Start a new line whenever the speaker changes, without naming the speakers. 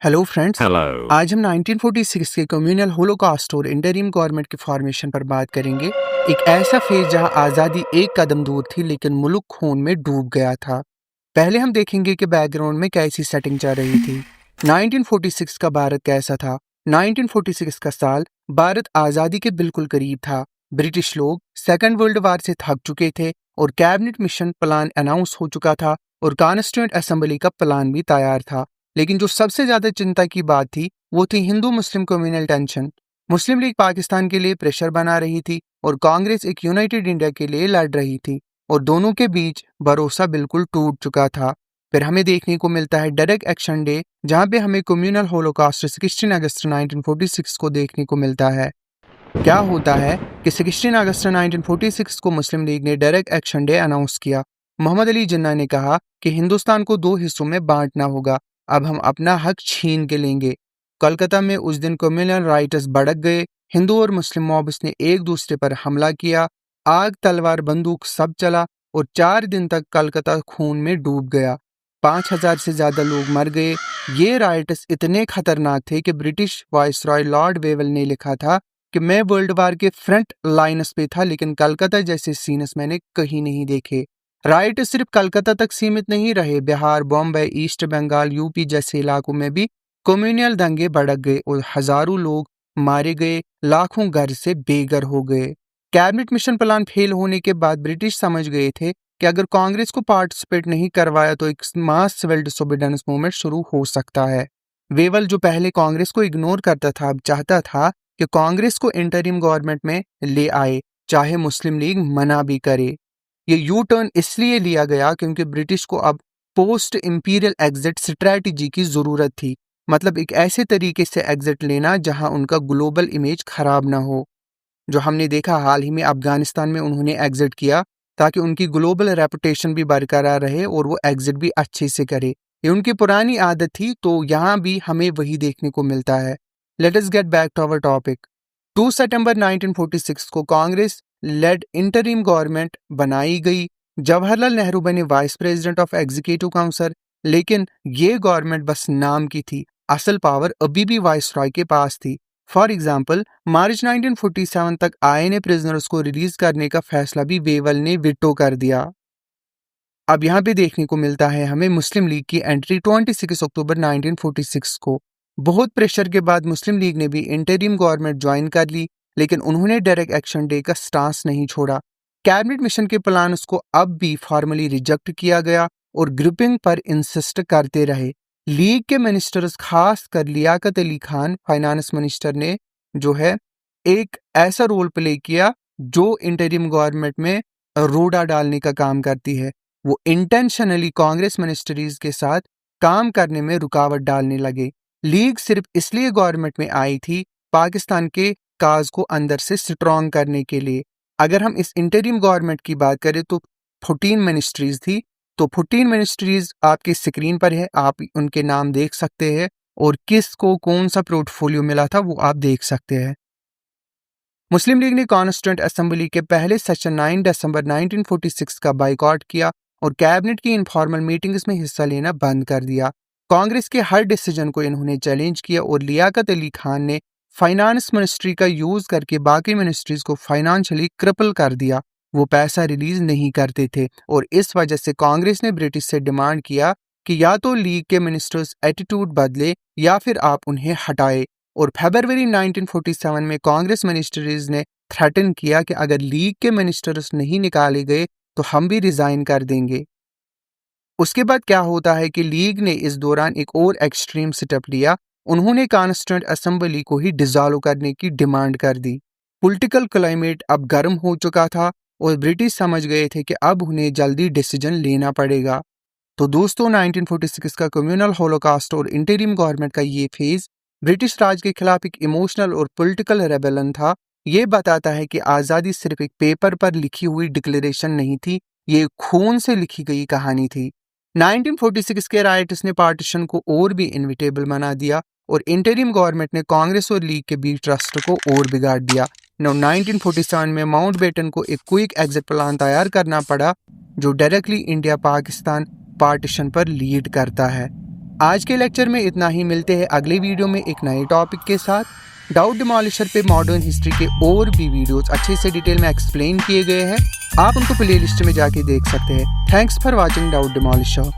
Hello friends.
Hello.
आज हम 1946 के कम्युनल होलोकॉस्ट और इंटरिम गवर्नमेंट के फॉर्मेशन पर बात करेंगे। एक ऐसा फेज जहां आज़ादी एक कदम दूर थी लेकिन मुल्क खून में डूब गया था। पहले हम देखेंगे कि बैकग्राउंड में कैसी सेटिंग चल रही थी। 1946 का भारत कैसा था। 1946 का साल भारत आज़ादी के बिल्कुल करीब था। ब्रिटिश लोग सेकेंड वर्ल्ड वार से थक चुके थे और कैबिनेट मिशन प्लान अनाउंस हो चुका था और कॉन्स्टिट्यूएंट असेंबली का प्लान भी तैयार था। लेकिन जो सबसे ज्यादा चिंता की बात थी वो थी हिंदू मुस्लिम कम्युनल टेंशन। मुस्लिम लीग पाकिस्तान के लिए प्रेशर बना रही थी और कांग्रेस एक यूनाइटेड इंडिया के लिए लड़ रही थी और दोनों के बीच भरोसा बिल्कुल टूट चुका था। फिर हमें देखने को मिलता है डायरेक्ट एक्शन डे, जहां पे हमें कम्युनल होलोकॉस्ट 16 अगस्त 1946 को देखने को मिलता है। क्या होता है कि 16 अगस्त 1946 को मुस्लिम लीग ने डायरेक्ट एक्शन डे अनाउंस किया। मोहम्मद अली जिन्ना ने कहा कि हिंदुस्तान को दो हिस्सों में बांटना होगा, अब हम अपना हक छीन के लेंगे। कोलकाता में उस दिन कम्युनल राइटर्स भड़क गए। हिंदू और मुस्लिम मॉब्स ने एक दूसरे पर हमला किया। आग तलवार बंदूक सब चला और 4 दिन तक कलकत्ता खून में डूब गया। 5,000 से ज्यादा लोग मर गए। ये राइटर्स इतने खतरनाक थे कि ब्रिटिश वाइसरॉय लॉर्ड वेवल ने लिखा था कि मैं वर्ल्ड वार के फ्रंट लाइनस पे था लेकिन कलकत्ता जैसे सीन्स मैंने कहीं नहीं देखे। राइट सिर्फ कलकत्ता तक सीमित नहीं रहे, बिहार, बॉम्बे, ईस्ट बंगाल, यूपी जैसे इलाकों में भी कम्युनल दंगे भड़क गए और हजारों लोग मारे गए, लाखों घर से बेघर हो गए। कैबिनेट मिशन प्लान फेल होने के बाद ब्रिटिश समझ गए थे कि अगर कांग्रेस को पार्टिसिपेट नहीं करवाया तो एक मास सिविल डिसोबीडियंस मूवमेंट शुरू हो सकता है। वेवल जो पहले कांग्रेस को इग्नोर करता था अब चाहता था कि कांग्रेस को इंटरिम गवर्नमेंट में ले आए, चाहे मुस्लिम लीग मना भी करे। ये यू टर्न इसलिए लिया गया क्योंकि ब्रिटिश को अब पोस्ट इंपीरियल एग्जिट स्ट्रेटजी की जरूरत थी, मतलब एक ऐसे तरीके से एग्जिट लेना जहां उनका ग्लोबल इमेज खराब ना हो। जो हमने देखा हाल ही में अफगानिस्तान में उन्होंने एग्जिट किया ताकि उनकी ग्लोबल रेपुटेशन भी बरकरार रहे और वो एग्जिट भी अच्छे से करे। ये उनकी पुरानी आदत थी, तो यहाँ भी हमें वही देखने को मिलता है। Let us get back to our topic. 2 सितंबर 1946 को कांग्रेस लेड इंटरिम गवर्नमेंट बनाई गई। जवाहरलाल नेहरू बने vice president of executive council, लेकिन ये गवर्नमेंट बस नाम की थी, असल पावर अभी भी वाइसरॉय के पास थी। फॉर एग्जाम्पल, मार्च 1947 तक आईएनए प्रिजनर्स को रिलीज करने का फैसला भी वेवल ने विटो कर दिया। अब यहाँ पे देखने को मिलता है हमें मुस्लिम लीग की एंट्री 26 अक्टूबर 1946 को। बहुत प्रेशर के बाद मुस्लिम लीग ने भी इंटरिम गवर्नमेंट ज्वाइन कर ली, लेकिन उन्होंने डायरेक्ट एक्शन डे का स्टांस नहीं छोड़ा। कैबिनेट मिशन के प्लान को अब भी फॉर्मली रिजेक्ट किया गया और ग्रुपिंग पर इंसिस्ट करते रहे। लीग के मिनिस्टर्स, खास कर लियाकत अली खान फाइनेंस मिनिस्टर ने जो है एक ऐसा रोल प्ले किया जो इंटरिम गवर्नमेंट में रोड़ा डालने का काम करती है। वो इंटेंशनली कांग्रेस मिनिस्ट्रीज के साथ काम करने में रुकावट डालने लगे। लीग सिर्फ इसलिए गवर्नमेंट में आई थी पाकिस्तान के काज को अंदर से स्ट्रॉन्ग करने के लिए। अगर हम इस इंटरिम गवर्नमेंट की बात करें तो 14 मिनिस्ट्रीज थी। तो 14 मिनिस्ट्रीज आपकी स्क्रीन पर है, आप उनके नाम देख सकते हैं और किसको कौन सा पोर्टफोलियो मिला था वो आप देख सकते हैं। मुस्लिम लीग ने कॉन्स्टिट्यूएंट असेंबली के पहले सेशन 9 दिसंबर 1946 का बाइकआउट किया और कैबिनेट की इनफॉर्मल मीटिंग्स में हिस्सा लेना बंद कर दिया। कांग्रेस के हर डिसीजन को इन्होंने चैलेंज किया और लियाकत अली खान ने फाइनेंस मिनिस्ट्री का यूज करके बाकी मिनिस्ट्रीज को फाइनेंशियली क्रिपल कर दिया। वो पैसा रिलीज नहीं करते थे और इस वजह से कांग्रेस ने ब्रिटिश से डिमांड किया कि या तो लीग के मिनिस्टर्स एटीट्यूड बदले या फिर आप उन्हें हटाए। और फरवरी 1947 में कांग्रेस मिनिस्टरीज ने थ्रेटन किया कि अगर लीग के मिनिस्टर्स नहीं निकाले गए तो हम भी रिजाइन कर देंगे। उसके बाद क्या होता है कि लीग ने इस दौरान एक और एक्सट्रीम स्टेप लिया। उन्होंने कॉन्स्टिट्यूएंट असेंबली को ही डिसॉल्व करने की डिमांड कर दी। पॉलिटिकल क्लाइमेट अब गर्म हो चुका था और ब्रिटिश समझ गए थे कि अब उन्हें जल्दी डिसीजन लेना पड़ेगा। तो दोस्तों, 1946 का कम्युनल होलोकॉस्ट और इंटरिम गवर्नमेंट का ये फेज ब्रिटिश राज के खिलाफ एक इमोशनल और पॉलिटिकल रेबेलन था। ये बताता है कि आज़ादी सिर्फ एक पेपर पर लिखी हुई डिक्लेरेशन नहीं थी, ये खून से लिखी गई कहानी थी। 1946 के राइट्स ने पार्टीशन को और भी इनविटेबल बना दिया और इंटरिम गवर्नमेंट ने कांग्रेस और लीग के बीच ट्रस्ट को और बिगाड़ दिया। 1947 में माउंटबेटन को एक क्विक एग्जिट प्लान तैयार करना पड़ा जो डायरेक्टली इंडिया पाकिस्तान पार्टीशन पर लीड करता है। आज के लेक्चर में इतना ही। मिलते हैं अगले वीडियो में एक नए टॉपिक के साथ। डाउट डिमोलिशर पे मॉडर्न हिस्ट्री के और भी वीडियोस अच्छे से डिटेल में एक्सप्लेन किए गए हैं, आप उनको प्लेलिस्ट में जाके देख सकते हैं। Thanks for watching doubt डिमोलिशर।